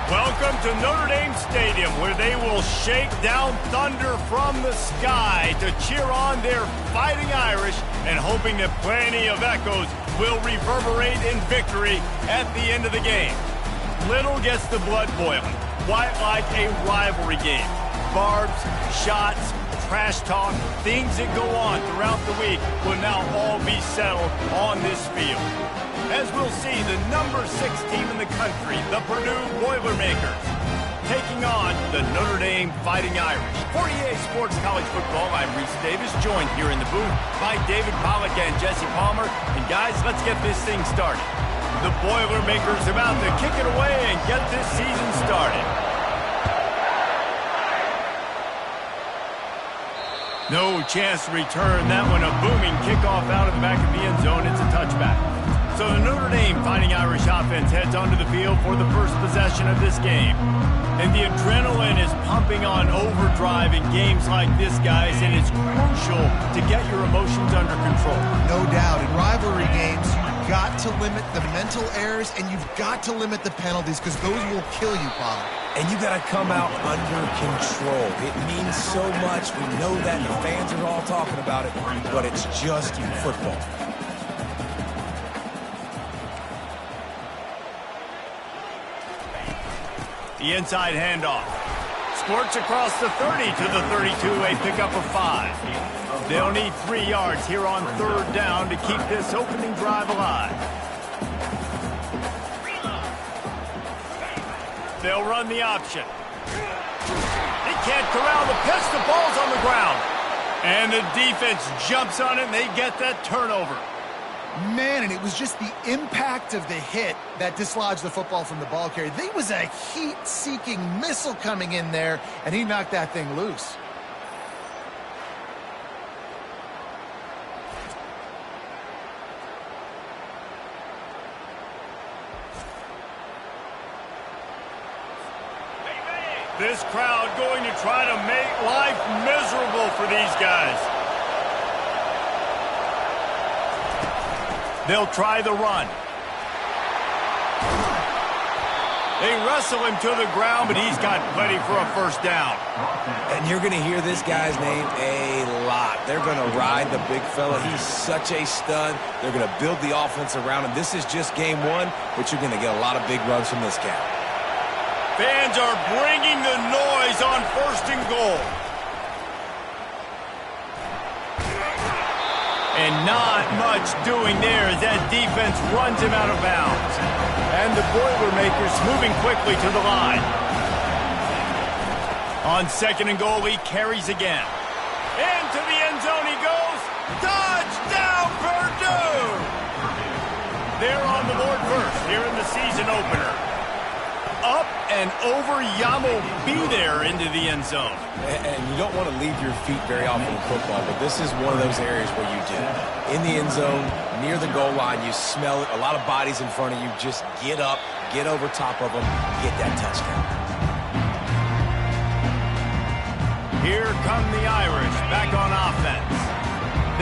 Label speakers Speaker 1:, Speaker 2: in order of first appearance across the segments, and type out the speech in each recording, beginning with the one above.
Speaker 1: Welcome to Notre Dame Stadium, where they will shake down thunder from the sky to cheer on their Fighting Irish and hoping that plenty of echoes will reverberate in victory at the end of the game. Little gets the blood boiling, quite like a rivalry game. Barbs, shots, trash talk, things that go on throughout the week will now all be settled on this field. As we'll see, the number 6 team in the country, the Purdue Boilermakers, taking on the Notre Dame Fighting Irish. For EA Sports College Football, I'm Reese Davis, joined here in the booth by David Pollack and Jesse Palmer. And guys, let's get this thing started. The Boilermakers about to kick it away and get this season started. No chance to return that one. A booming kickoff out of the back of the end zone. It's a touchback. So the Notre Dame Fighting Irish offense heads onto the field for the first possession of this game. And the adrenaline is pumping on overdrive in games like this, guys, and it's crucial to get your emotions under control.
Speaker 2: No doubt. In rivalry games, you've got to limit the mental errors and you've got to limit the penalties because those will kill you, Paul.
Speaker 3: And you got to come out under control. It means so much. We know that. The fans are all talking about it, but it's just football.
Speaker 1: The inside handoff. Squirts across the 30 to the 32, a pickup of 5. They'll need 3 yards here on 3rd down to keep this opening drive alive. They'll run the option. They can't corral the pitch. The ball's on the ground. And the defense jumps on it, and they get that turnover.
Speaker 2: Man, and it was just the impact of the hit that dislodged the football from the ball carrier. There was a heat-seeking missile coming in there, and he knocked that thing loose.
Speaker 1: This crowd going to try to make life miserable for these guys. They'll try the run. They wrestle him to the ground, but he's got plenty for a first down.
Speaker 3: And you're going to hear this guy's name a lot. They're going to ride the big fella. He's such a stud. They're going to build the offense around him. This is just game 1, but you're going to get a lot of big runs from this guy.
Speaker 1: Fans are bringing the noise on 1st and goal. And not much doing there as that defense runs him out of bounds. And the Boilermakers moving quickly to the line. On 2nd and goal, he carries again. Into the end zone he goes. Touchdown, Purdue! They're on the board first here in the season opener. Up and over, Yamo be there into the end zone.
Speaker 3: And you don't want to leave your feet very often in football, but this is one of those areas where you do. In the end zone, near the goal line, you smell it, a lot of bodies in front of you. Just get up, get over top of them, get that touchdown.
Speaker 1: Here come the Irish back on offense.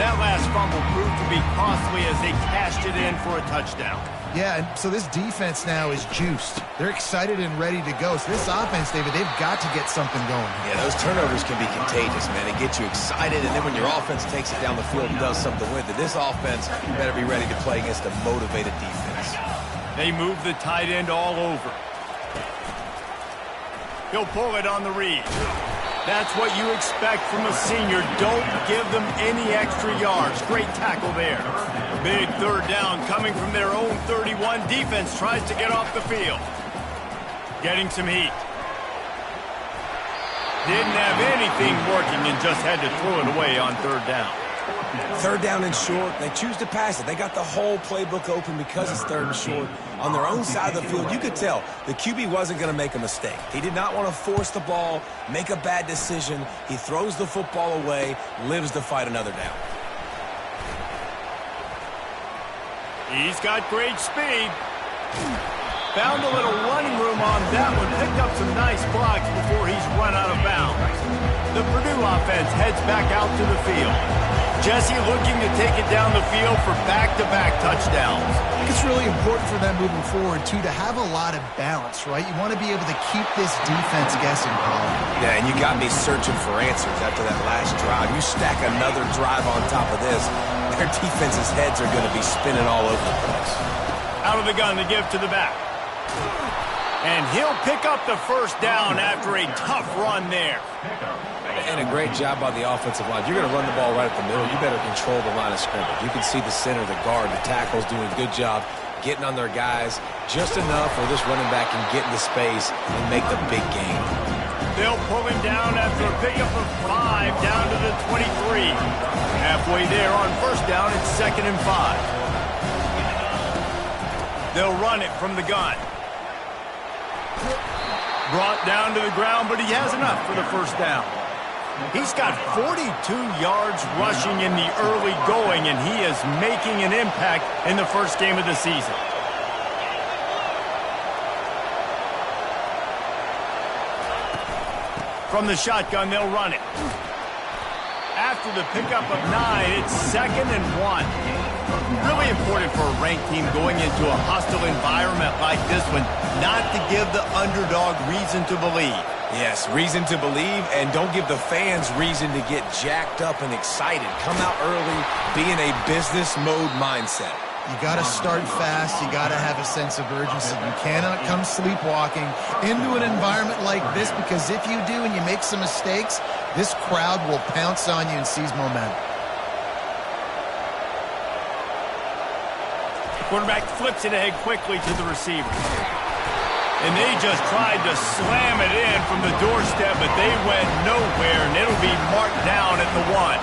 Speaker 1: That last fumble proved to be costly as they cashed it in for a touchdown.
Speaker 2: Yeah, and so this defense now is juiced. They're excited and ready to go. So this offense, David, they've got to get something going.
Speaker 3: Yeah, those turnovers can be contagious, man. They get you excited, and then when your offense takes it down the field and does something with it, this offense better be ready to play against a motivated defense.
Speaker 1: They move the tight end all over. He'll pull it on the read. That's what you expect from a senior. Don't give them any extra yards. Great tackle there. Big 3rd down coming from their own 31. Defense tries to get off the field. Getting some heat. Didn't have anything working and just had to throw it away on 3rd down.
Speaker 3: 3rd down and short. They choose to pass it. They got the whole playbook open because it's 3rd and short. On their own side of the field, you could tell the QB wasn't going to make a mistake. He did not want to force the ball, make a bad decision. He throws the football away, lives to fight another down.
Speaker 1: He's got great speed. Found a little running room on that one. Picked up some nice blocks before he's run out of bounds. The Purdue offense heads back out to the field. Jesse looking to take it down the field for back-to-back touchdowns.
Speaker 2: I think it's really important for them moving forward, too, to have a lot of balance, right? You want to be able to keep this defense guessing, Paul.
Speaker 3: Yeah, and you got me searching for answers after that last drive. You stack another drive on top of this, their defense's heads are going to be spinning all over the place.
Speaker 1: Out of the gun to give to the back. And he'll pick up the first down after a tough run there.
Speaker 3: And a great job by the offensive line. You're going to run the ball right at the middle. You better control the line of scrimmage. You can see the center, the guard, the tackles doing a good job getting on their guys just enough where this running back can get into space and make the big game.
Speaker 1: They'll pull him down after a pickup of 5 down to the 23. Halfway there on first down, it's 2nd and 5. They'll run it from the gun. Brought down to the ground, but he has enough for the first down. He's got 42 yards rushing in the early going, and he is making an impact in the first game of the season. From the shotgun, they'll run it. After the pickup of 9, it's 2nd and 1. Really important for a ranked team going into a hostile environment like this one, not to give the underdog reason to believe.
Speaker 3: Yes, reason to believe, and don't give the fans reason to get jacked up and excited. Come out early, be in a business mode mindset.
Speaker 2: You got to start fast. You got to have a sense of urgency. You cannot come sleepwalking into an environment like this, because if you do and you make some mistakes, this crowd will pounce on you and seize momentum.
Speaker 1: Quarterback flips it ahead quickly to the receiver. And they just tried to slam it in from the doorstep, but they went nowhere, and it'll be marked down at the 1.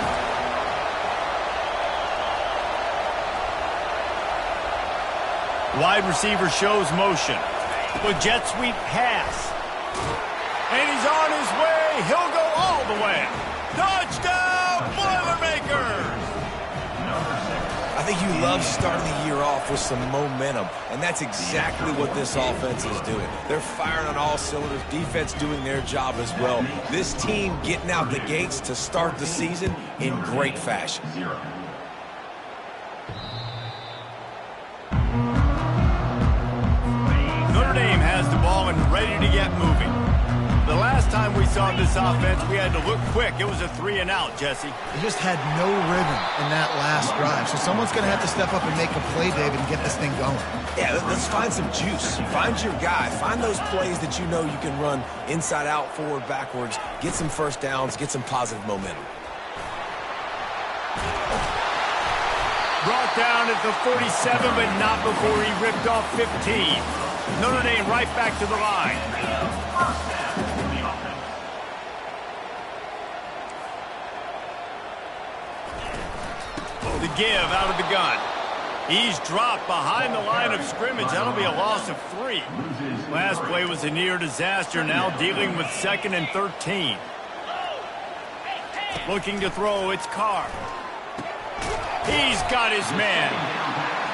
Speaker 1: Wide receiver shows motion. With jet sweep pass. And he's on his way. He'll go all the way. Touchdown, Boilermakers!
Speaker 3: I think you love starting the year off with some momentum, and that's exactly what this offense is doing. They're firing on all cylinders, defense doing their job as well. This team getting out the gates to start the season in great fashion.
Speaker 1: Notre Dame has the ball and ready to get moving. The last time we saw this offense, we had to look quick. It was a 3-and-out, Jesse.
Speaker 2: They just had no rhythm in that last drive. So someone's going to have to step up and make a play, David, and get this thing going.
Speaker 3: Yeah, let's find some juice. Find your guy. Find those plays that you know you can run inside out, forward, backwards. Get some first downs. Get some positive momentum.
Speaker 1: Brought down at the 47, but not before he ripped off 15. Notre Dame right back to the line. The give out of the gun. He's dropped behind the line of scrimmage. That'll be a loss of 3. Last play was a near disaster. Now dealing with 2nd and 13. Looking to throw, it's Carr. He's got his man.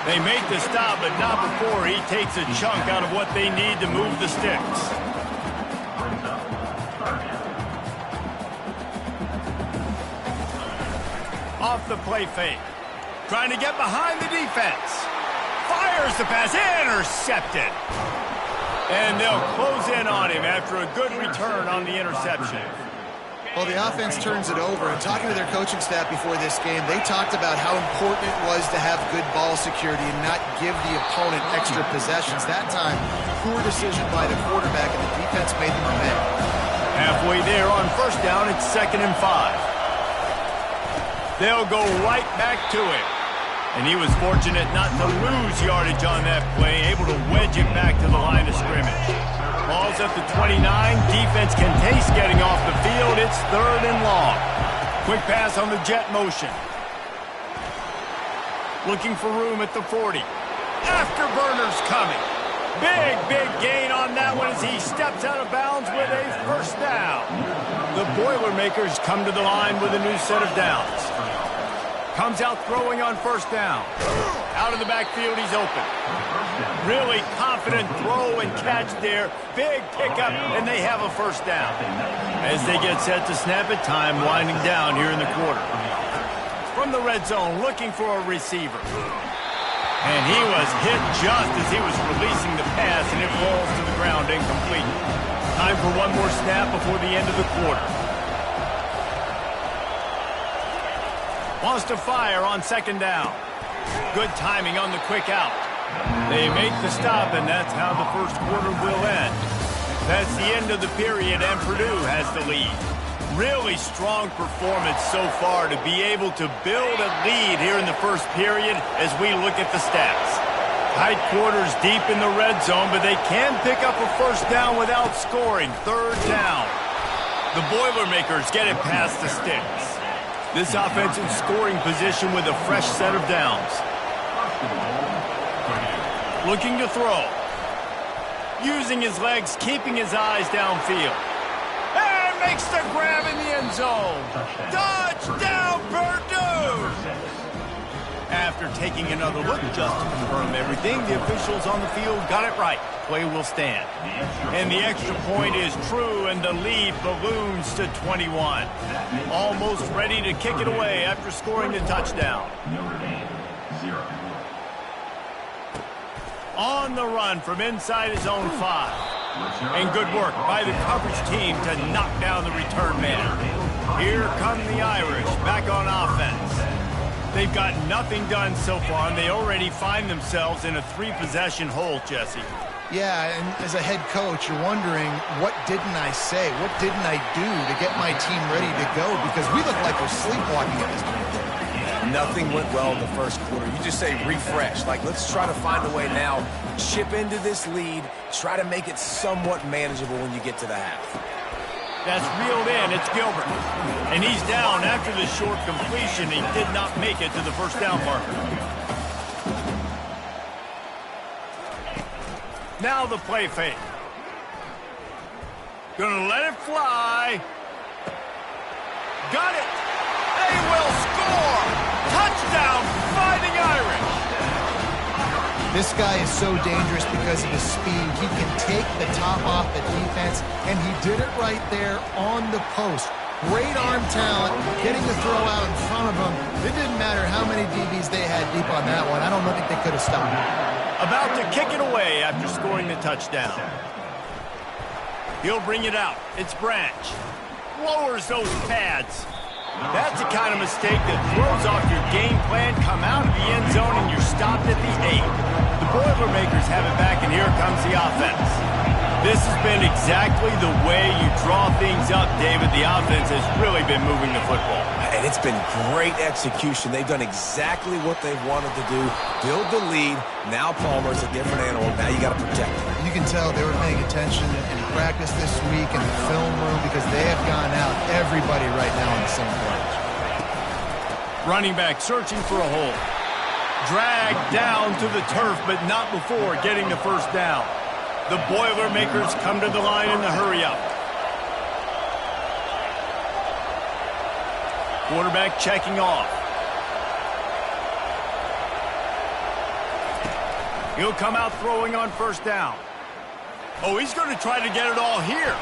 Speaker 1: They make the stop, but not before he takes a chunk out of what they need to move the sticks. Off the play fake. Trying to get behind the defense. Fires the pass. Intercepted. And they'll close in on him after a good return on the interception.
Speaker 2: Well, the offense turns it over, and talking to their coaching staff before this game, they talked about how important it was to have good ball security and not give the opponent extra possessions. That time, poor decision by the quarterback, and the defense made them amend.
Speaker 1: Halfway there on first down, it's 2nd and 5. They'll go right back to it. And he was fortunate not to lose yardage on that play, able to wedge it back to the line of scrimmage. Ball's at the 29. Defense can taste getting off the field. It's 3rd and long. Quick pass on the jet motion. Looking for room at the 40. Afterburner's coming. Big gain on that one as he steps out of bounds with a first down. The Boilermakers come to the line with a new set of downs. Comes out throwing on first down. Out of the backfield, he's open. Really confident throw and catch there. Big pickup, and they have a first down. As they get set to snap it, time winding down here in the quarter. from the red zone looking for a receiver. And he was hit just as he was releasing the pass, and it falls to the ground incomplete. Time for one more snap before the end of the quarter. Wants to fire on second down. Good timing on the quick out. They make the stop, and that's how the first quarter will end. That's the end of the period, and Purdue has the lead. Really strong performance so far to be able to build a lead here in the first period as we look at the stats. Tight quarters deep in the red zone, but they can pick up a first down without scoring. Third down. The Boilermakers get it past the sticks. This offense in scoring position with a fresh set of downs. Looking to throw. Using his legs, keeping his eyes downfield. And makes the grab in the end zone. Touchdown, Purdue! After taking another look just to confirm everything, the officials on the field got it right. Play will stand. And the extra point is true, and the lead balloons to 21. Almost ready to kick it away after scoring the touchdown. On the run from inside his own 5. And good work by the coverage team to knock down the return man. Here come the Irish back on offense. They've got nothing done so far, and they already find themselves in a 3-possession hole, Jesse.
Speaker 2: Yeah, and as a head coach, you're wondering, what didn't I say? What didn't I do to get my team ready to go? Because we look like we're sleepwalking at this point.
Speaker 3: Nothing went well in the first quarter. You just say refresh. Like, let's try to find a way now, chip into this lead, try to make it somewhat manageable when you get to the half.
Speaker 1: That's reeled in. It's Gilbert. And he's down after the short completion. He did not make it to the first down marker. Now the play fake. Gonna let it fly. Got it. They will score. Touchdown, Fighting Irish.
Speaker 2: This guy is so dangerous because of his speed. He can take the top off the defense, and he did it right there on the post. Great arm talent, getting the throw out in front of him. It didn't matter how many DBs they had deep on that one. I don't think they could have stopped him.
Speaker 1: About to kick it away after scoring the touchdown. He'll bring it out. It's Branch. Lowers those pads. That's the kind of mistake that throws off your game plan. Come out of the end zone and you're stopped at the 8. The Boilermakers have it back, and here comes the offense. This has been exactly the way you draw things up, David. The offense has really been moving the football.
Speaker 3: And it's been great execution. They've done exactly what they've wanted to do. Build the lead. Now Palmer's a different animal. Now you got to protect him.
Speaker 2: You can tell they were paying attention in practice this week in the film room because they have gone out everybody right now on the same page.
Speaker 1: Running back searching for a hole. Dragged down to the turf, but not before getting the first down. The Boilermakers come to the line in the hurry-up. Quarterback checking off. He'll come out throwing on first down. Oh, he's going to try to get it all here.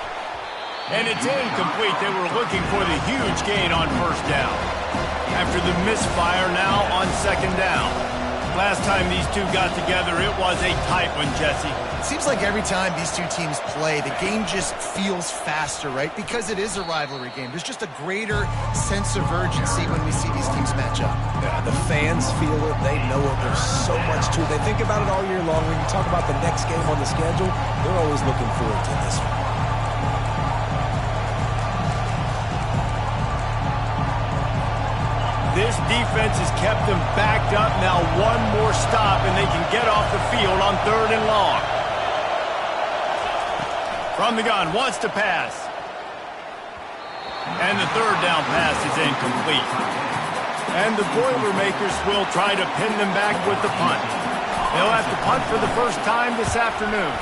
Speaker 1: And it's incomplete. They were looking for the huge gain on first down. After the misfire now on second down. Last time these two got together, it was a tight one, Jesse.
Speaker 2: It seems like every time these two teams play, the game just feels faster, right? Because it is a rivalry game. There's just a greater sense of urgency when we see these teams match up.
Speaker 3: Yeah, the fans feel it. They know it. There's so much to it. They think about it all year long. When you talk about the next game on the schedule, they're always looking forward to this one.
Speaker 1: This defense has kept them backed up. Now one more stop, and they can get off the field on 3rd and long. From the gun, wants to pass. And the 3rd down pass is incomplete. And the Boilermakers will try to pin them back with the punt. They'll have to punt for the first time this afternoon.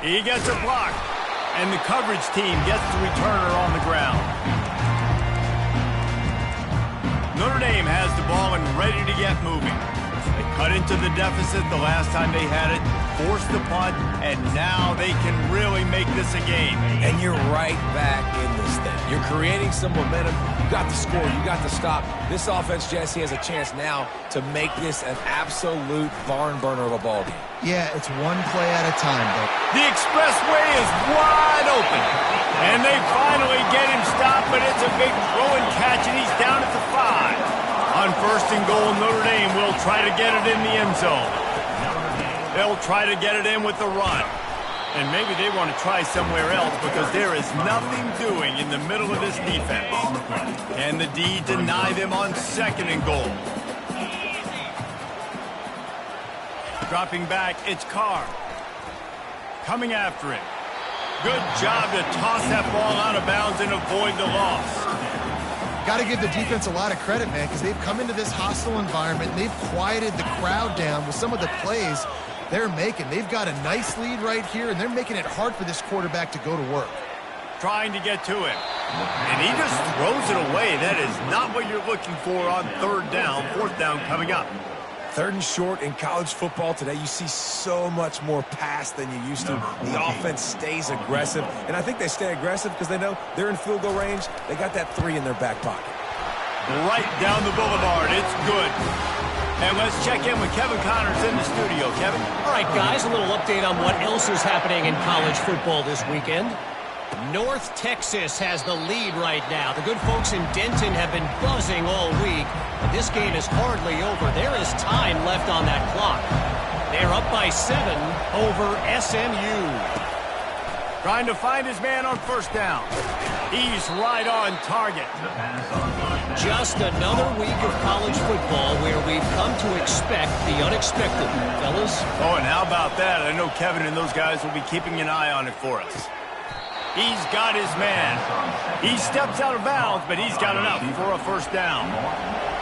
Speaker 1: He gets a block. And the coverage team gets the returner on the ground. Notre Dame has the ball and ready to get moving. They cut into the deficit the last time they had it, forced the punt, and now they can really make this a game.
Speaker 3: And you're right back in this thing. You're creating some momentum. You got the score. You got the stop. This offense, Jesse, has a chance now to make this an absolute barn burner of a ball game.
Speaker 2: Yeah, it's one play at a time, though.
Speaker 1: The expressway is wide open. And they finally get him stopped, but it's a big throw and catch, and he's down at the 5. On first and goal, Notre Dame will try to get it in the end zone. They'll try to get it in with the run. And maybe they want to try somewhere else because there is nothing doing in the middle of this defense. Can the D deny them on second and goal? Dropping back, it's Carr. Coming after him. Good job to toss that ball out of bounds and avoid the loss.
Speaker 2: Got to give the defense a lot of credit, man, because they've come into this hostile environment. They've quieted the crowd down with some of the plays they're making. They've got a nice lead right here, and they're making it hard for this quarterback to go to work.
Speaker 1: Trying to get to him. And he just throws it away. That is not what you're looking for on third down. Fourth down coming up.
Speaker 3: Third and short in college football today, you see so much more pass than you used to. The offense stays aggressive, and I think they stay aggressive because they know they're in field goal range. They got that 3 in their back pocket.
Speaker 1: Right down the boulevard. It's good. And let's check in with Kevin Connors in the studio. Kevin?
Speaker 4: All right, guys, a little update on what else is happening in college football this weekend. North Texas has the lead right now. The good folks in Denton have been buzzing all week, but this game is hardly over. There is time left on that clock. They're up by 7 over SMU.
Speaker 1: Trying to find his man on first down. He's right on target.
Speaker 4: Just another week of college football where we've come to expect the unexpected, fellas.
Speaker 1: Oh, and how about that? I know Kevin and those guys will be keeping an eye on it for us. He's got his man. He steps out of bounds, but he's got enough for a first down.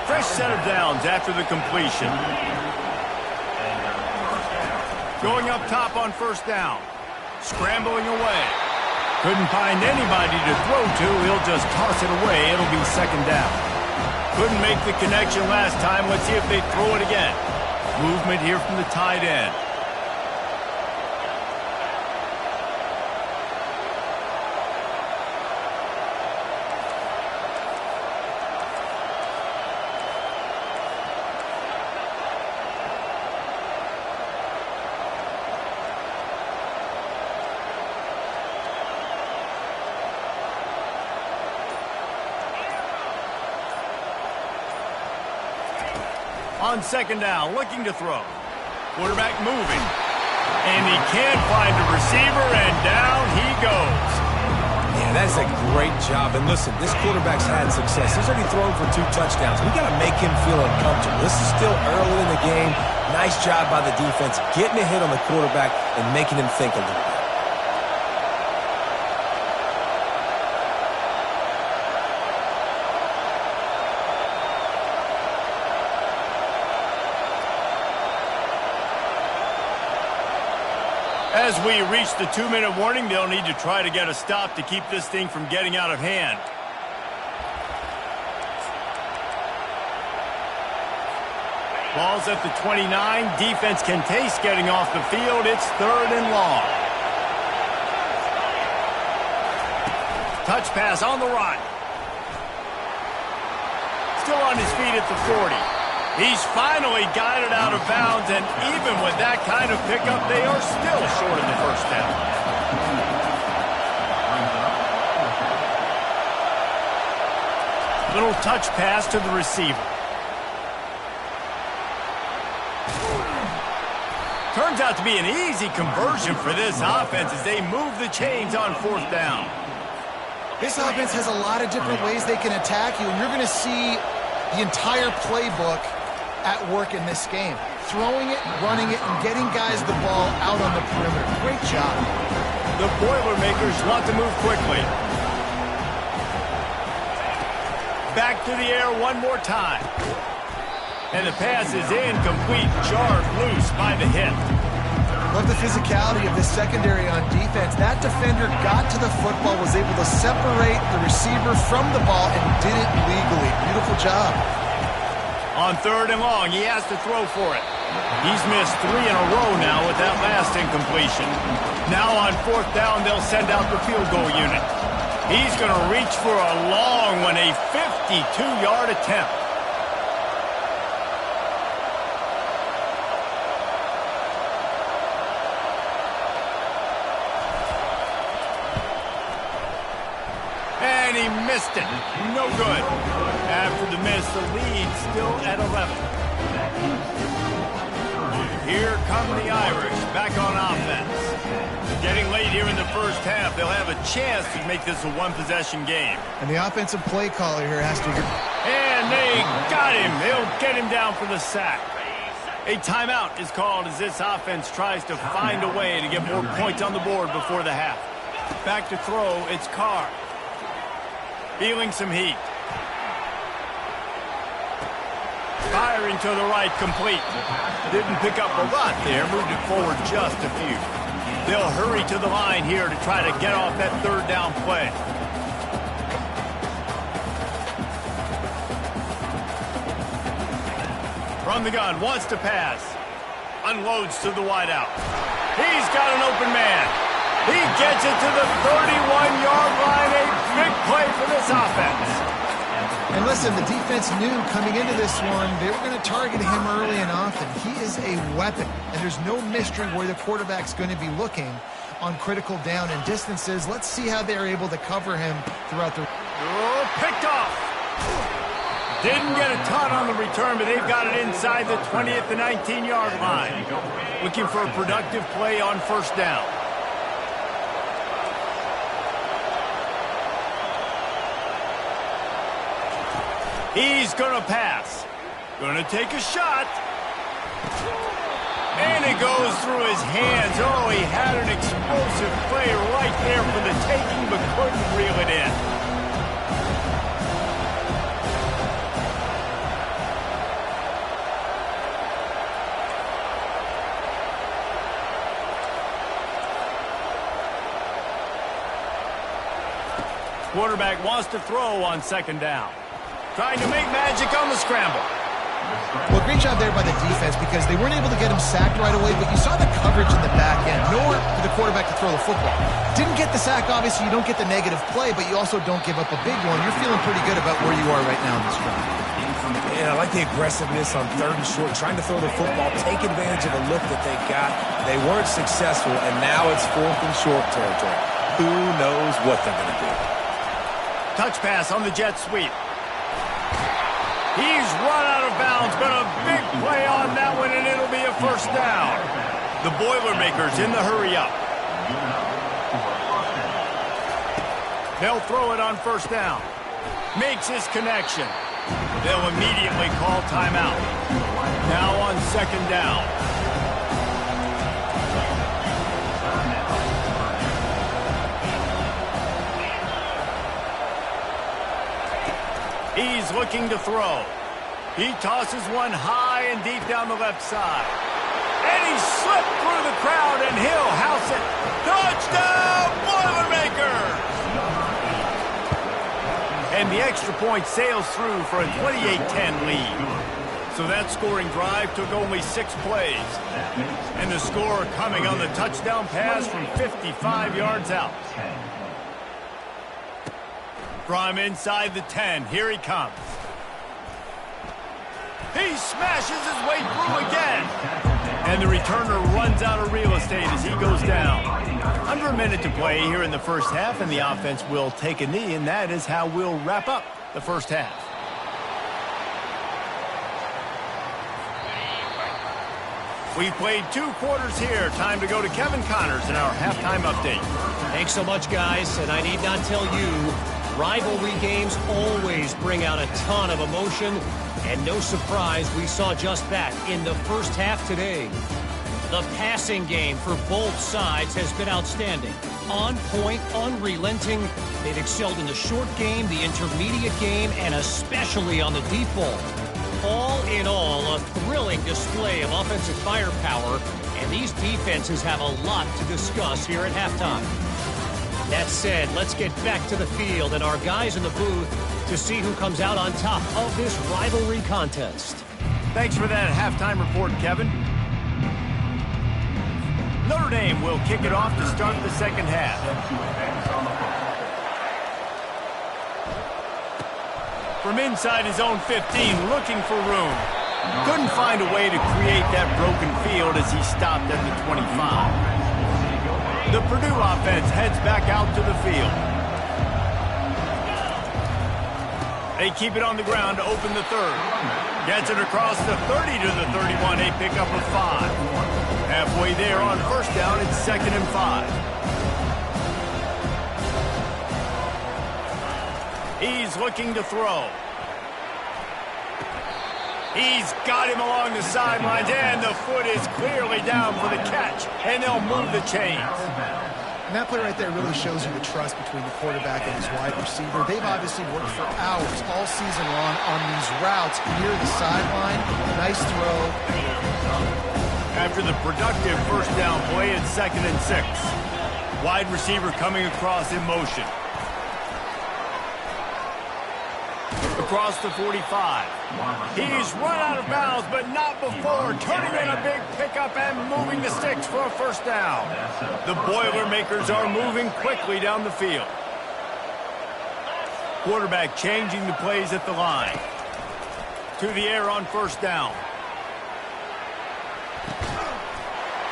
Speaker 1: Fresh set of downs after the completion. Going up top on first down. Scrambling away. Couldn't find anybody to throw to. He'll just toss it away. It'll be second down. Couldn't make the connection last time. Let's see if they throw it again. Movement here from the tight end. On second down, looking to throw. Quarterback moving. And he can't find a receiver, and down he goes.
Speaker 3: Yeah, that's a great job. And listen, this quarterback's had success. He's already thrown for 2 touchdowns. We got to make him feel uncomfortable. This is still early in the game. Nice job by the defense, getting a hit on the quarterback and making him think a little bit.
Speaker 1: As we reach the 2-minute warning, they'll need to try to get a stop to keep this thing from getting out of hand. Ball's at the 29. Defense can taste getting off the field. It's third and long. Touch pass on the run. Still on his feet at the 40. He's finally got it out of bounds, and even with that kind of pickup, they are still short of the first down. Little touch pass to the receiver. Turns out to be an easy conversion for this offense as they move the chains on fourth down.
Speaker 2: This offense has a lot of different ways they can attack you, and you're going to see the entire playbook at work in this game. Throwing it, running it, and getting guys the ball out on the perimeter. Great job.
Speaker 1: The Boilermakers want to move quickly. Back to the air one more time. And the pass is incomplete, jarred loose by the hit.
Speaker 2: Love the physicality of this secondary on defense. That defender got to the football, was able to separate the receiver from the ball, and did it legally. Beautiful job.
Speaker 1: On third and long, he has to throw for it. He's missed 3 in a row now with that last incompletion. Now on fourth down, they'll send out the field goal unit. He's going to reach for a long one, a 52-yard attempt. And he missed it. No good. After the miss, the lead still at 11. Here come the Irish back on offense. Getting late here in the first half, they'll have a chance to make this a one-possession game.
Speaker 2: And the offensive play caller here has to...
Speaker 1: And they got him. They'll get him down for the sack. A timeout is called as this offense tries to find a way to get more points on the board before the half. Back to throw, it's Carr. Feeling some heat. Firing to the right, complete. Didn't pick up a lot there, moved it forward just a few. They'll hurry to the line here to try to get off that third down play. From the gun, wants to pass. Unloads to the wideout. He's got an open man. He gets it to the 31-yard line. A big play for this offense.
Speaker 2: And listen, the defense knew coming into this one, they were going to target him early and often. He is a weapon, and there's no mystery where the quarterback's going to be looking on critical down and distances. Let's see how they're able to cover him throughout the...
Speaker 1: Oh, picked off. Didn't get a ton on the return, but they've got it inside the 20 at the 19-yard line. Looking for a productive play on first down. He's going to pass. Going to take a shot. And it goes through his hands. Oh, he had an explosive play right there for the taking, but couldn't reel it in. Quarterback wants to throw on second down. Trying to make magic on the scramble.
Speaker 2: Well, great job there by the defense because they weren't able to get him sacked right away, but you saw the coverage in the back end. Nowhere for the quarterback to throw the football. Didn't get the sack, obviously. You don't get the negative play, but you also don't give up a big one. You're feeling pretty good about where you are right now in this drive.
Speaker 3: Yeah, I like the aggressiveness on third and short, trying to throw the football, take advantage of a look that they got. They weren't successful, and now it's fourth and short territory. Who knows what they're going to do?
Speaker 1: Touch pass on the jet sweep. He's run out of bounds, but a big play on that one, and it'll be a first down. The Boilermakers in the hurry up. They'll throw it on first down. Makes his connection. They'll immediately call timeout. Now on second down. He's looking to throw. He tosses one high and deep down the left side. And he slipped through the crowd, and he'll house it. Touchdown, Boilermakers! And the extra point sails through for a 28-10 lead. So that scoring drive took only 6 plays. And the score coming on the touchdown pass from 55 yards out. From inside the 10, here he comes. He smashes his way through again. And the returner runs out of real estate as he goes down. Under a minute to play here in the first half, and the offense will take a knee, and that is how we'll wrap up the first half. We've played 2 quarters here. Time to go to Kevin Connors in our halftime update.
Speaker 4: Thanks so much, guys, and I need not tell you, rivalry games always bring out a ton of emotion, and no surprise we saw just that in the first half today. The passing game for both sides has been outstanding. On point, unrelenting. They've excelled in the short game, the intermediate game, and especially on the deep ball. All in all, a thrilling display of offensive firepower, and these defenses have a lot to discuss here at halftime. That said, let's get back to the field and our guys in the booth to see who comes out on top of this rivalry contest.
Speaker 1: Thanks for that halftime report, Kevin. Notre Dame will kick it off to start the second half. From inside his own 15, looking for room. Couldn't find a way to create that broken field as he stopped at the 25. The Purdue offense heads back out to the field. They keep it on the ground to open the third. Gets it across the 30 to the 31, a pickup of 5. Halfway there on first down, it's 2nd and 5. He's looking to throw. He's got him along the sidelines, and the foot is clearly down for the catch, and they'll move the chains.
Speaker 2: And that play right there really shows you the trust between the quarterback and his wide receiver. They've obviously worked for hours all season long on these routes near the sideline. Nice throw.
Speaker 1: After the productive first down play, it's 2nd and 6. Wide receiver coming across in motion. Across the 45. He's run out of bounds, but not before turning in a big pickup and moving the sticks for a first down. The Boilermakers are moving quickly down the field. Quarterback changing the plays at the line. To the air on first down.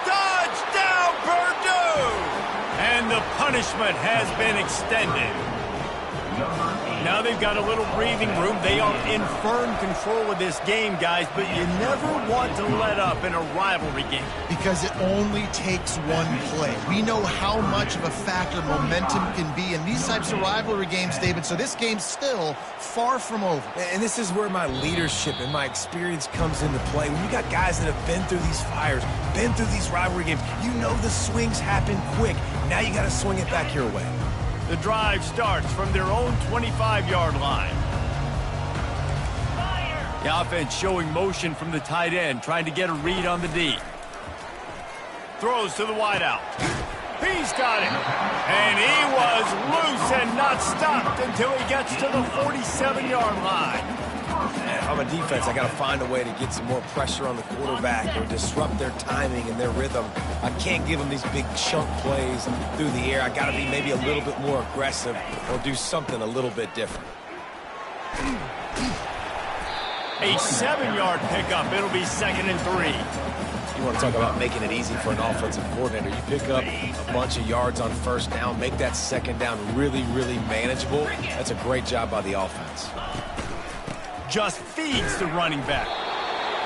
Speaker 1: Touchdown, Purdue! And the punishment has been extended. Now they've got a little breathing room. They are in firm control of this game, guys, but you never want to let up in a rivalry game.
Speaker 2: Because it only takes one play. We know how much of a factor momentum can be in these types of rivalry games, David, so this game's still far from over.
Speaker 3: And this is where my leadership and my experience comes into play. When you got guys that have been through these fires, been through these rivalry games, you know the swings happen quick. Now you got to swing it back your way.
Speaker 1: The drive starts from their own 25-yard line. The offense showing motion from the tight end, trying to get a read on the D. Throws to the wideout. He's got it. And he was loose and not stopped until he gets to the 47-yard line.
Speaker 3: If I'm a defense, I got to find a way to get some more pressure on the quarterback or disrupt their timing and their rhythm. I can't give them these big chunk plays through the air. I got to be maybe a little bit more aggressive or do something a little bit different.
Speaker 1: A 7-yard pickup. It'll be 2nd and 3.
Speaker 3: You want to talk about making it easy for an offensive coordinator. You pick up a bunch of yards on first down, make that second down really, really manageable. That's a great job by the offense.
Speaker 1: Just feeds the running back.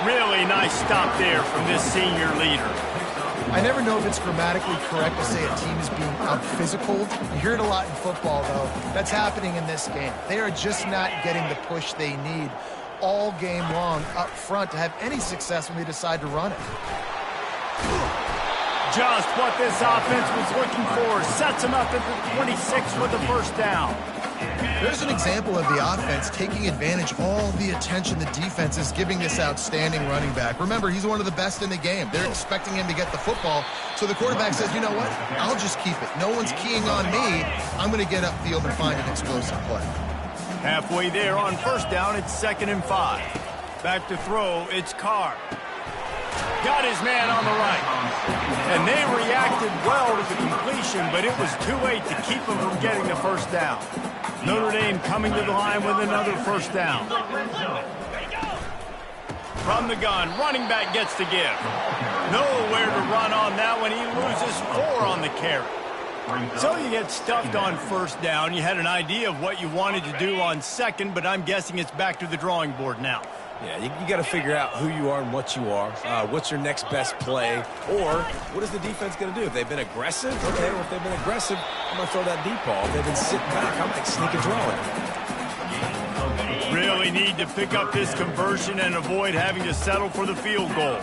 Speaker 1: Really nice stop there from this senior leader.
Speaker 2: I never know if it's grammatically correct to say a team is being out-physicaled. You hear it a lot in football, though. That's happening in this game. They are just not getting the push they need all game long up front to have any success when they decide to run it.
Speaker 1: Just what this offense was looking for. Sets them up at the 26 with the first down.
Speaker 2: There's an example of the offense taking advantage of all the attention the defense is giving this outstanding running back. Remember, he's one of the best in the game. They're expecting him to get the football, so the quarterback says, you know what, I'll just keep it. No one's keying on me. I'm going to get upfield and find an explosive play.
Speaker 1: Halfway there on first down, it's 2nd and 5. Back to throw, it's Carr. Got his man on the right. And they reacted well to the completion, but it was too late to keep him from getting the first down. Notre Dame coming to the line with another first down. From the gun, running back gets to give. Nowhere to run on that one. He loses 4 on the carry. So you get stuffed on first down. You had an idea of what you wanted to do on second, but I'm guessing it's back to the drawing board now.
Speaker 3: Yeah, you got to figure out who you are and what you are. What's your next best play? Or what is the defense going to do? If they've been aggressive, okay, well, if they've been aggressive, I'm going to throw that deep ball. If they've been sitting back, I might sneak a draw it.
Speaker 1: Really need to pick up this conversion and avoid having to settle for the field goal.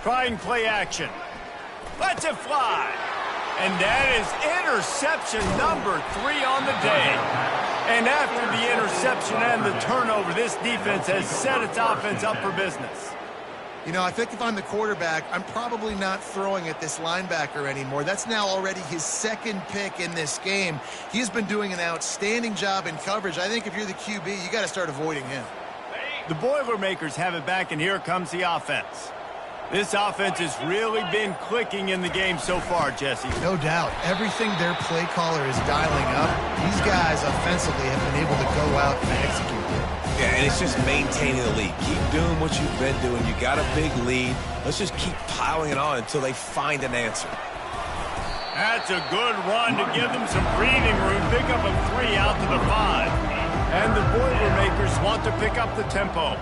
Speaker 1: Trying play action. Lets it fly. And that is interception number 3 on the day. And after the interception and the turnover, this defense has set its offense up for business.
Speaker 2: You know, I think if I'm the quarterback, I'm probably not throwing at this linebacker anymore. That's now already his 2nd pick in this game. He's been doing an outstanding job in coverage. I think if you're the QB, you got to start avoiding him.
Speaker 1: The Boilermakers have it back, and here comes the offense. This offense has really been clicking in the game so far, Jesse.
Speaker 2: No doubt. Everything their play caller is dialing up, these guys offensively have been able to go out and execute.
Speaker 3: Yeah, and it's just maintaining the lead. Keep doing what you've been doing. You got a big lead. Let's just keep piling it on until they find an answer.
Speaker 1: That's a good run to give them some breathing room. Pick up a 3 out to the 5. And the Boilermakers want to pick up the tempo.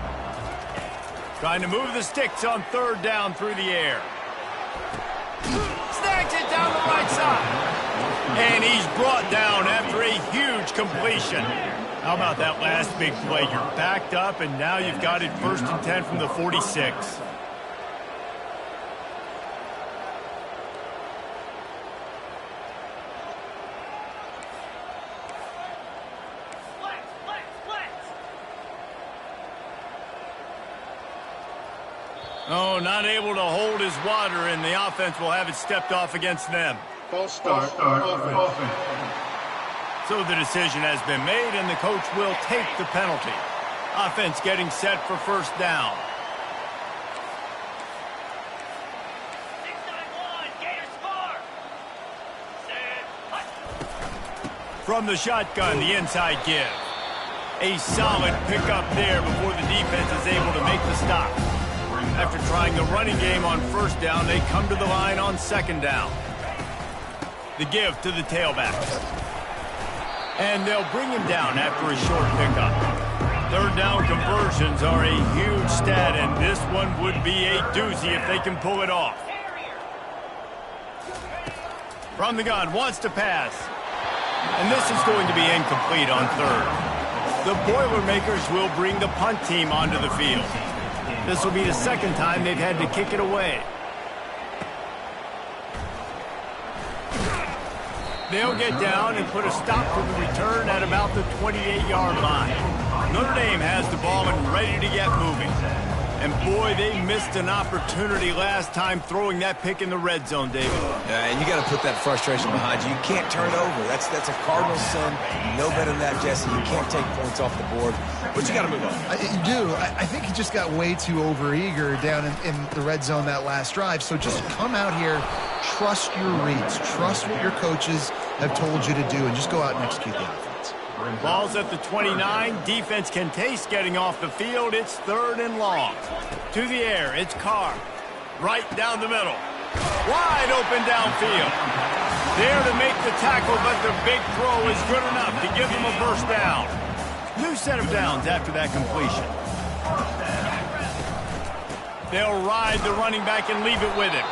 Speaker 1: Trying to move the sticks on 3rd down through the air. Snags it down the right side. And he's brought down after a huge completion. How about that last big play? You're backed up, and now you've got it 1st and 10 from the 46. Oh, not able to hold his water, and the offense will have it stepped off against them.
Speaker 5: False start. Offense.
Speaker 1: So the decision has been made, and the coach will take the penalty. Offense getting set for 1st down.
Speaker 6: 6-9-1, Gators score.
Speaker 1: From the shotgun, the inside give. A solid pickup there before the defense is able to make the stop. After trying the running game on 1st down, they come to the line on 2nd down. The give to the tailback. And they'll bring him down after a short pickup. 3rd down conversions are a huge stat, and this one would be a doozy if they can pull it off. From the gun, wants to pass. And this is going to be incomplete on 3rd. The Boilermakers will bring the punt team onto the field. This will be the 2nd time they've had to kick it away. They'll get down and put a stop to the return at about the 28-yard line. Notre Dame has the ball and ready to get moving. And boy, they missed an opportunity last time throwing that pick in the red zone, David.
Speaker 3: And you got to put that frustration behind you. You can't turn it over. That's a cardinal sin. No better than that, Jesse. You can't take points off the board, but you got to move on.
Speaker 2: You do. I think he just got way too overeager down in the red zone that last drive. So just come out here, trust your reads, trust what your coaches have told you to do, and just go out and execute the offense.
Speaker 1: Ball's at the 29. Defense can taste getting off the field. It's 3rd and long. To the air, it's Carr. Right down the middle. Wide open downfield. There to make the tackle, but the big throw is good enough to give them a 1st down. New set of downs after that completion. They'll ride the running back and leave it with him.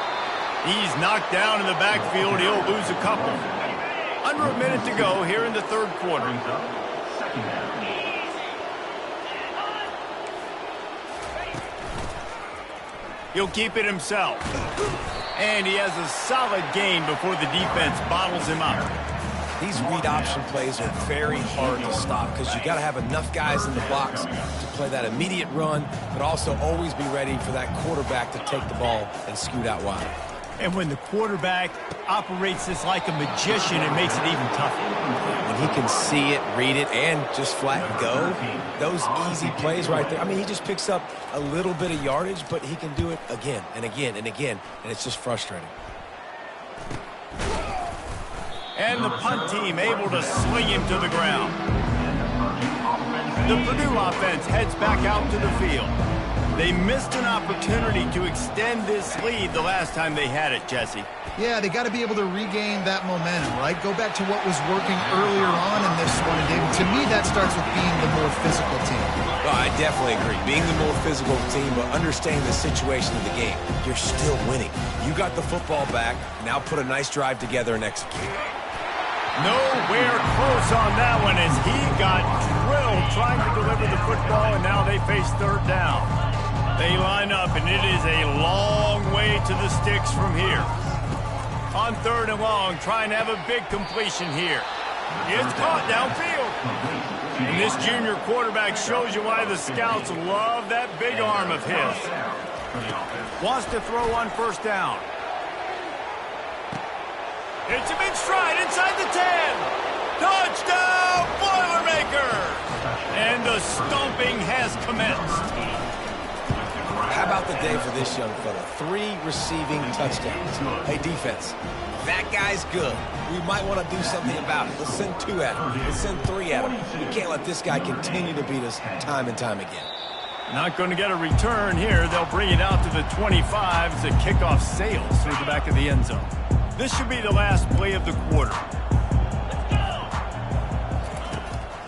Speaker 1: He's knocked down in the backfield. He'll lose a couple. Under a minute to go here in the 3rd quarter. He'll keep it himself. And he has a solid gain before the defense bottles him up.
Speaker 3: These read option plays are very hard to stop because you got to have enough guys in the box to play that immediate run, but also always be ready for that quarterback to take the ball and scoot out wide.
Speaker 1: And when the quarterback operates this like a magician, it makes it even tougher.
Speaker 3: When he can see it, read it, and just flat go, those easy plays right there. I mean, he just picks up a little bit of yardage, but he can do it again and again and again, and it's just frustrating.
Speaker 1: And the punt team able to sling him to the ground. The Purdue offense heads back out to the field. They missed an opportunity to extend this lead the last time they had it, Jesse.
Speaker 2: Yeah, they got to be able to regain that momentum, right? Go back to what was working earlier on in this one. And David, to me, that starts with being the more physical team.
Speaker 3: Well, I definitely agree. Being the more physical team, but understanding the situation of the game. You're still winning. You got the football back. Now put a nice drive together and execute.
Speaker 1: Nowhere close on that one as he got drilled trying to deliver the football, and now they face 3rd down. They line up, and it is a long way to the sticks from here. On 3rd and long, trying to have a big completion here. It's caught downfield. And this junior quarterback shows you why the scouts love that big arm of his. Wants to throw on 1st down. It's him in stride inside the 10. Touchdown, Boilermakers! And the stomping has commenced.
Speaker 3: How about the day for this young fella? 3 receiving touchdowns. Hey, defense, that guy's good. We might want to do something about it. Let's send 2 at him. Let's send 3 at him. We can't let this guy continue to beat us time and time again.
Speaker 1: Not going to get a return here. They'll bring it out to the 25 as the kickoff sails through the back of the end zone. This should be the last play of the quarter.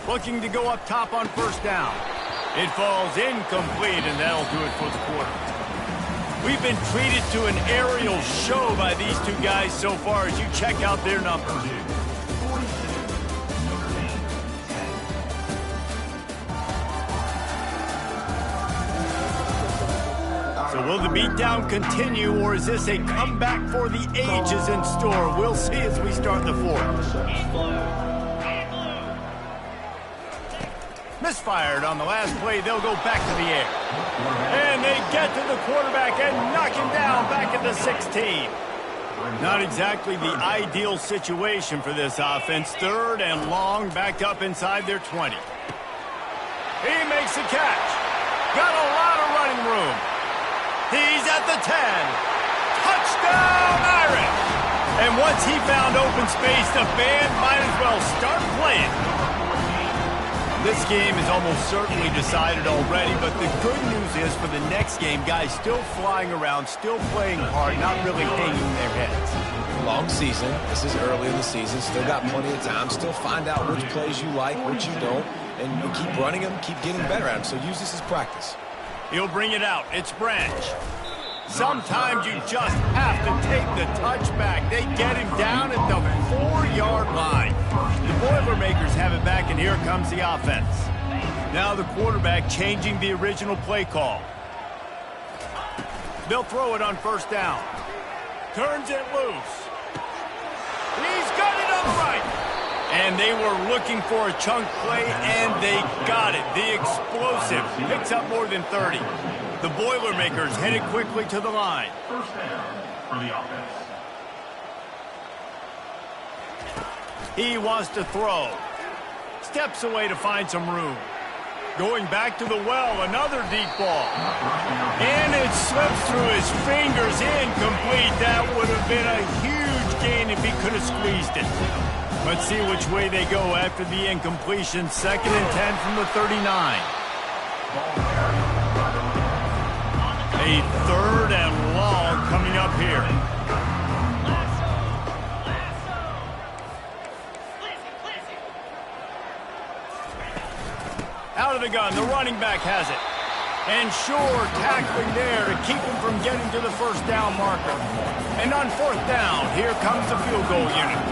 Speaker 1: Looking to go up top on first down. It falls incomplete, and that'll do it for the quarter. We've been treated to an aerial show by these 2 guys so far as you check out their numbers. So will the beatdown continue, or is this a comeback for the ages in store? We'll see as we start the 4th. Misfired on the last play. They'll go back to the air. And they get to the quarterback and knock him down back at the 16. Not exactly the ideal situation for this offense. 3rd and long, backed up inside their 20. He makes the catch. Got a lot of running room. He's at the 10. Touchdown, Irish! And once he found open space, the band might as well start playing. This game is almost certainly decided already, but the good news is for the next game, guys still flying around, still playing hard, not really hanging their heads.
Speaker 3: Long season. This is early in the season. Still got plenty of time. Still find out which plays you like, which you don't, and keep running them, keep getting better at them. So use this as practice.
Speaker 1: He'll bring it out. It's Branch. Sometimes you just have to take the touchback. They get him down at the 4-yard line. The Boilermakers have it back, and here comes the offense. Now the quarterback changing the original play call. They'll throw it on first down. Turns it loose. He's got it upright. And they were looking for a chunk play, and they got it. The explosive picks up more than 30. The Boilermakers headed quickly to the line.
Speaker 5: First down for the offense.
Speaker 1: He wants to throw. Steps away to find some room. Going back to the well, another deep ball. And it slips through his fingers, incomplete. That would have been a huge gain if he could have squeezed it. Let's see which way they go after the incompletion. 2nd and 10 from the 39. A 3rd and long coming up here. Out of the gun, the running back has it. And sure, tackling there to keep him from getting to the first down marker. And on 4th down, here comes the field goal unit.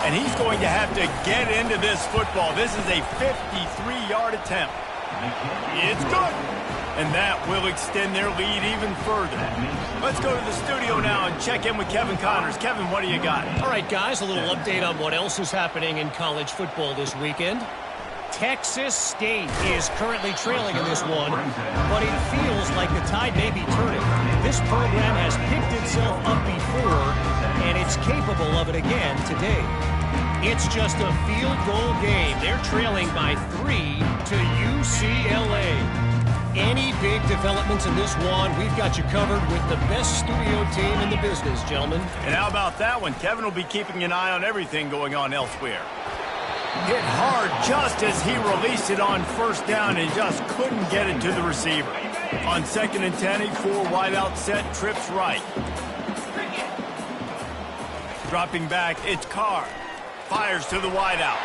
Speaker 1: And he's going to have to get into this football. This is a 53-yard attempt. It's good. And that will extend their lead even further. Let's go to the studio now and check in with Kevin Connors. Kevin, what do you got?
Speaker 4: All right, guys, a little update on what else is happening in college football this weekend. Texas State is currently trailing in this one, but it feels like the tide may be turning. This program has picked itself up before, and it's capable of it again today. It's just a field goal game. They're trailing by 3 to UCLA. Any big developments in this one, we've got you covered with the best studio team in the business, gentlemen.
Speaker 1: And how about that one? Kevin will be keeping an eye on everything going on elsewhere. Hit hard just as he released it on first down and just couldn't get it to the receiver. On 2nd and 10, a 4 wide out set, trips right. Dropping back, it's Carr. Fires to the wide out.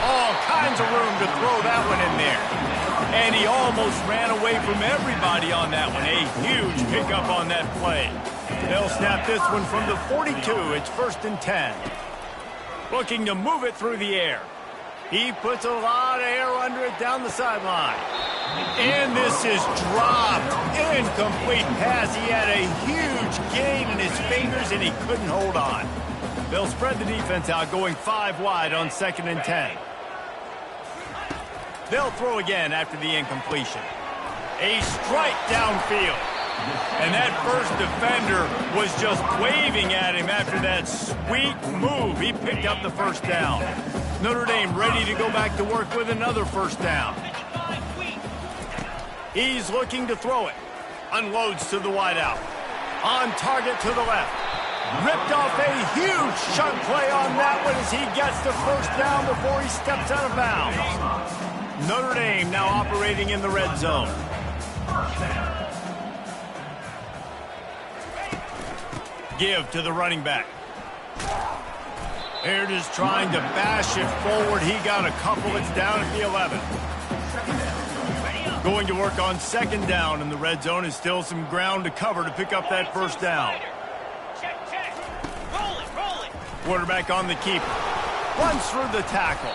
Speaker 1: All kinds of room to throw that one in there. And he almost ran away from everybody on that one. A huge pickup on that play. They'll snap this one from the 42. It's 1st and 10. Looking to move it through the air. He puts a lot of air under it down the sideline. And this is dropped. Incomplete pass. He had a huge gain in his fingers, and he couldn't hold on. They'll spread the defense out, going 5 wide on 2nd and 10. They'll throw again after the incompletion. A strike downfield. And that first defender was just waving at him after that sweet move. He picked up the first down. Notre Dame ready to go back to work with another first down. He's looking to throw it. Unloads to the wideout. On target to the left. Ripped off a huge chunk play on that one as he gets the first down before he steps out of bounds. Notre Dame now operating in the red zone. Give to the running back. Baird is trying to bash it forward. He got a couple. It's down at the 11. Going to work on second down in the red zone. Is still some ground to cover to pick up that first down. Quarterback on the keeper. Runs through the tackle.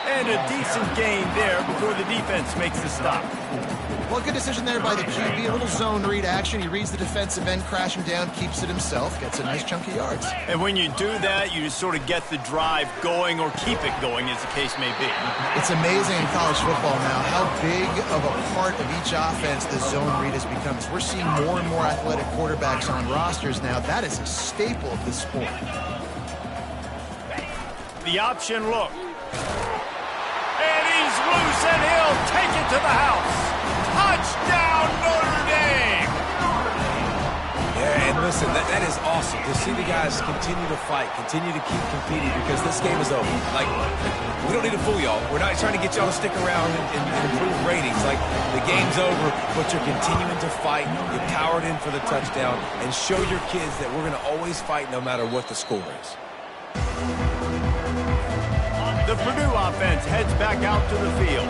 Speaker 1: And a decent gain there before the defense makes the stop.
Speaker 2: Well, good decision there by the QB. A little zone read action. He reads the defensive end crashing down, keeps it himself, gets a nice chunk of yards.
Speaker 1: And when you do that, you just sort of get the drive going or keep it going, as the case may be.
Speaker 2: It's amazing in college football now how big of a part of each offense the zone read has become. We're seeing more and more athletic quarterbacks on rosters now. That is a staple of the sport.
Speaker 1: The option look. And he's loose, and he'll take it to the house. Touchdown, Notre Dame!
Speaker 3: Yeah, and listen, that is awesome to see the guys continue to fight, continue to keep competing, because this game is over. Like, we don't need to fool y'all. We're not trying to get y'all to stick around and improve ratings. Like, the game's over, but you're continuing to fight. You powered in for the touchdown, and show your kids that we're going to always fight no matter what the score is.
Speaker 1: The Purdue offense heads back out to the field.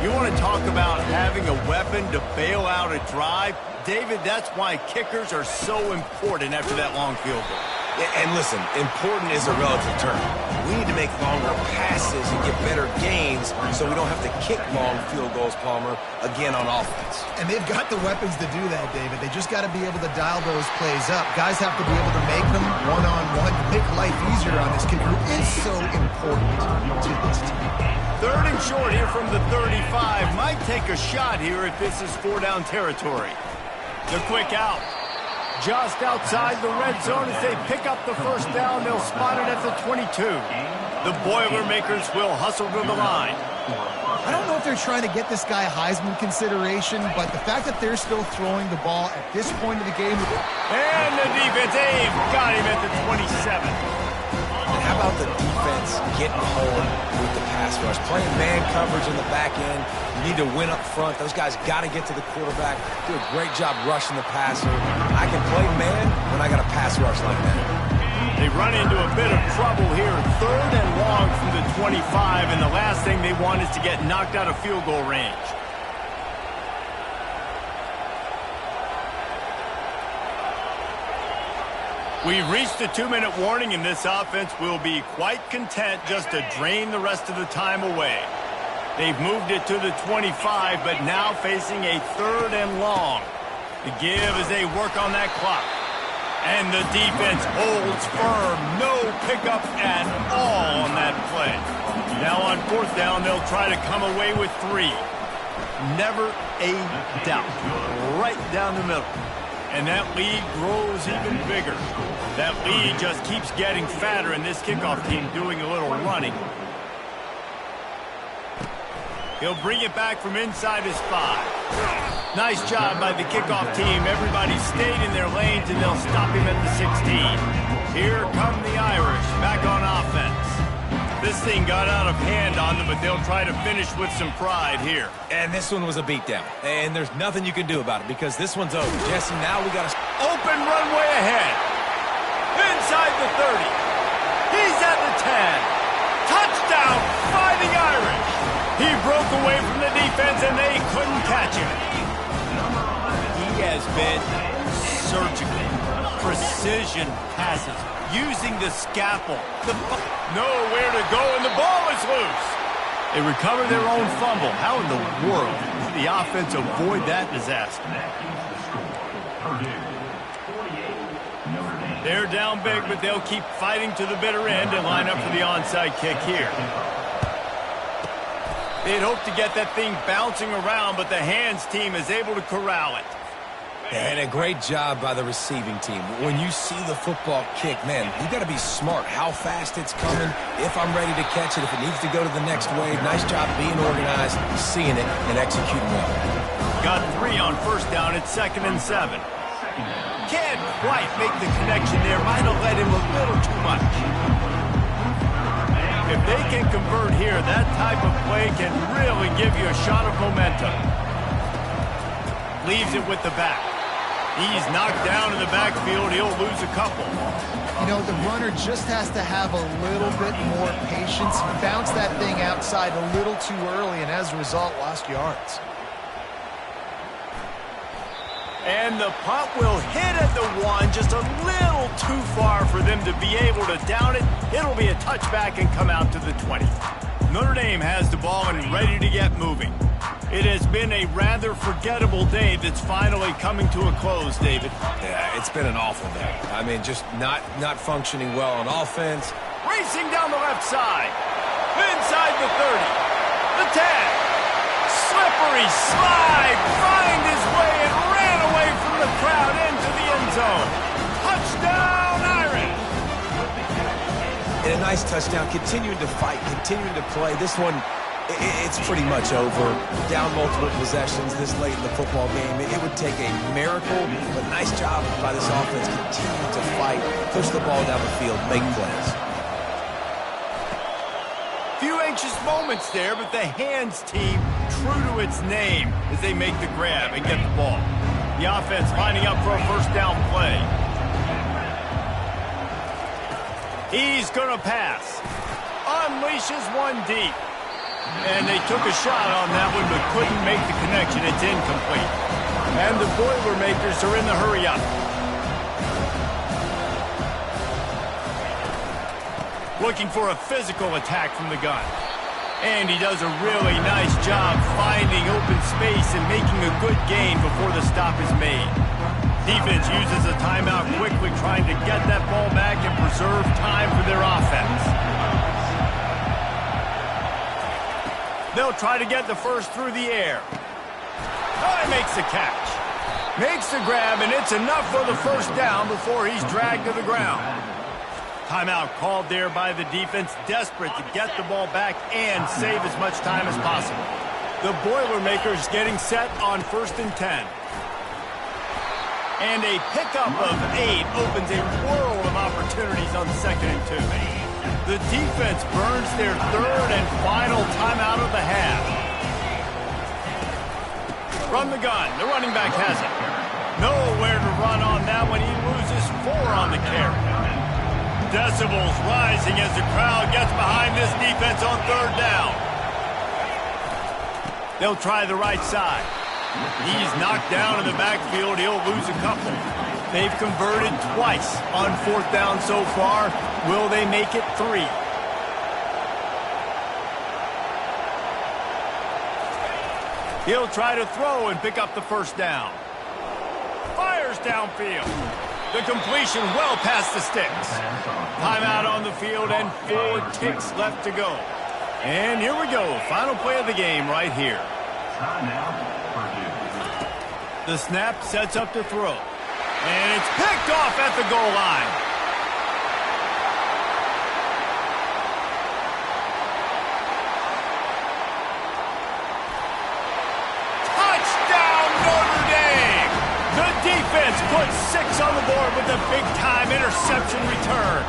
Speaker 1: You want to talk about having a weapon to bail out a drive? David, that's why kickers are so important after that long field goal.
Speaker 3: Yeah, and listen, important is a relative term. We need to make longer passes and get better gains so we don't have to kick long field goals, Palmer, again on offense.
Speaker 2: And they've got the weapons to do that, David. They just got to be able to dial those plays up. Guys have to be able to make them one-on-one to make life easier on this kicker who is so important to this team.
Speaker 1: Third and short here from the 35. Might take a shot here if this is four-down territory. The quick out. Just outside the red zone as they pick up the first down. They'll spot it at the 22. The Boilermakers will hustle to the line.
Speaker 2: I don't know if they're trying to get this guy Heisman consideration, but the fact that they're still throwing the ball at this point of the game.
Speaker 1: And the defense, they've got him at the 27.
Speaker 3: And how about the defense getting home with the pass rush? Playing man coverage in the back end. You need to win up front. Those guys got to get to the quarterback. Do a great job rushing the passer. I can play man when I got a pass rush like that.
Speaker 1: They run into a bit of trouble here. Third and long from the 25, and the last thing they want is to get knocked out of field goal range. We've reached a 2-minute warning, and this offense will be quite content just to drain the rest of the time away. They've moved it to the 25, but now facing a third and long. The give as they work on that clock. And the defense holds firm. No pickup at all on that play. Now on fourth down, they'll try to come away with 3. Never a doubt. Right down the middle. And that lead grows even bigger. That lead just keeps getting fatter, and this kickoff team doing a little running. He'll bring it back from inside his 5. Nice job by the kickoff team. Everybody stayed in their lanes, and they'll stop him at the 16. Here come the Irish back on offense. This thing got out of hand on them, but they'll try to finish with some pride here.
Speaker 3: And this one was a beatdown. And there's nothing you can do about it because this one's over. Jesse, now we got to...
Speaker 1: Open runway ahead. Inside the 30. He's at the 10. Touchdown, Fighting Irish. He broke away from the defense, and they couldn't catch him. He has been surgical. Precision passes. Using the scalpel. Nowhere to go, and the ball is loose. They recover their own fumble. How in the world did the offense avoid that disaster? They're down big, but they'll keep fighting to the bitter end and line up for the onside kick here. They'd hoped to get that thing bouncing around, but the hands team is able to corral it.
Speaker 3: And a great job by the receiving team. When you see the football kick, man, you got to be smart how fast it's coming, if I'm ready to catch it, if it needs to go to the next wave. Nice job being organized, seeing it, and executing well.
Speaker 1: got 3 on first down at 2nd and 7. Can't quite make the connection there. Might have led him a little too much. If they can convert here, that type of play can really give you a shot of momentum. Leaves it with the back. He's knocked down in the backfield. He'll lose a couple.
Speaker 2: You know, the runner just has to have a little bit more patience. Bounce that thing outside a little too early, and as a result, lost yards.
Speaker 1: And the punt will hit at the 1, just a little too far for them to be able to down it. It'll be a touchback and come out to the 20. Notre Dame has the ball and ready to get moving. It has been a rather forgettable day that's finally coming to a close, David.
Speaker 3: Yeah, it's been an awful day. I mean, just not functioning well on offense.
Speaker 1: Racing down the left side. Inside the 30. The 10. Slippery slide. Find his way and ran away from the crowd into the end zone. Touchdown, Irish.
Speaker 3: And a nice touchdown. Continuing to fight, continuing to play. This one, it's pretty much over. Down multiple possessions this late in the football game. It would take a miracle, but nice job by this offense. Continue to fight, push the ball down the field, make plays.
Speaker 1: Few anxious moments there, but the hands team true to its name as they make the grab and get the ball. The offense lining up for a first down play. He's going to pass. Unleashes one deep. And they took a shot on that one, but couldn't make the connection. It's incomplete. And the Boilermakers are in the hurry-up. Looking for a physical attack from the gun. And he does a really nice job finding open space and making a good gain before the stop is made. Defense uses a timeout quickly, trying to get that ball back and preserve time for their offense. They'll try to get the first through the air. Oh, he makes the catch. Makes the grab, and it's enough for the first down before he's dragged to the ground. Timeout called there by the defense, desperate to get the ball back and save as much time as possible. The Boilermakers getting set on 1st and 10. And a pickup of 8 opens a world of opportunities on 2nd and 2. The defense burns their 3rd and final timeout of the half. From the gun, the running back has it. Nowhere to run on that one. He loses 4 on the carry. Decibels rising as the crowd gets behind this defense on 3rd down. They'll try the right side. He's knocked down in the backfield. He'll lose a couple. They've converted twice on 4th down so far. Will they make it 3? He'll try to throw and pick up the first down. Fires downfield. The completion well past the sticks. Timeout on the field and 4 ticks left to go. And here we go. Final play of the game right here. The snap sets up to throw. And it's picked off at the goal line. Touchdown, Notre Dame! The defense puts 6 on the board with a big-time interception return.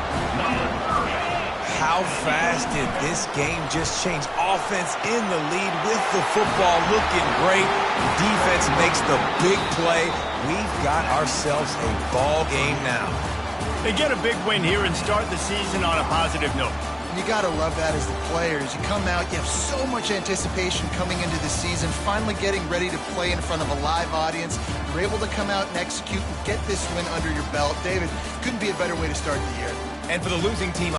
Speaker 3: How fast did this game just change? Offense in the lead with the football looking great. Defense makes the big play. We've got ourselves a ball game now.
Speaker 1: They get a big win here and start the season on a positive note.
Speaker 2: You got to love that as the players. You come out, you have so much anticipation coming into the season, finally getting ready to play in front of a live audience. You're able to come out and execute and get this win under your belt. David, couldn't be a better way to start the year.
Speaker 3: And for the losing team,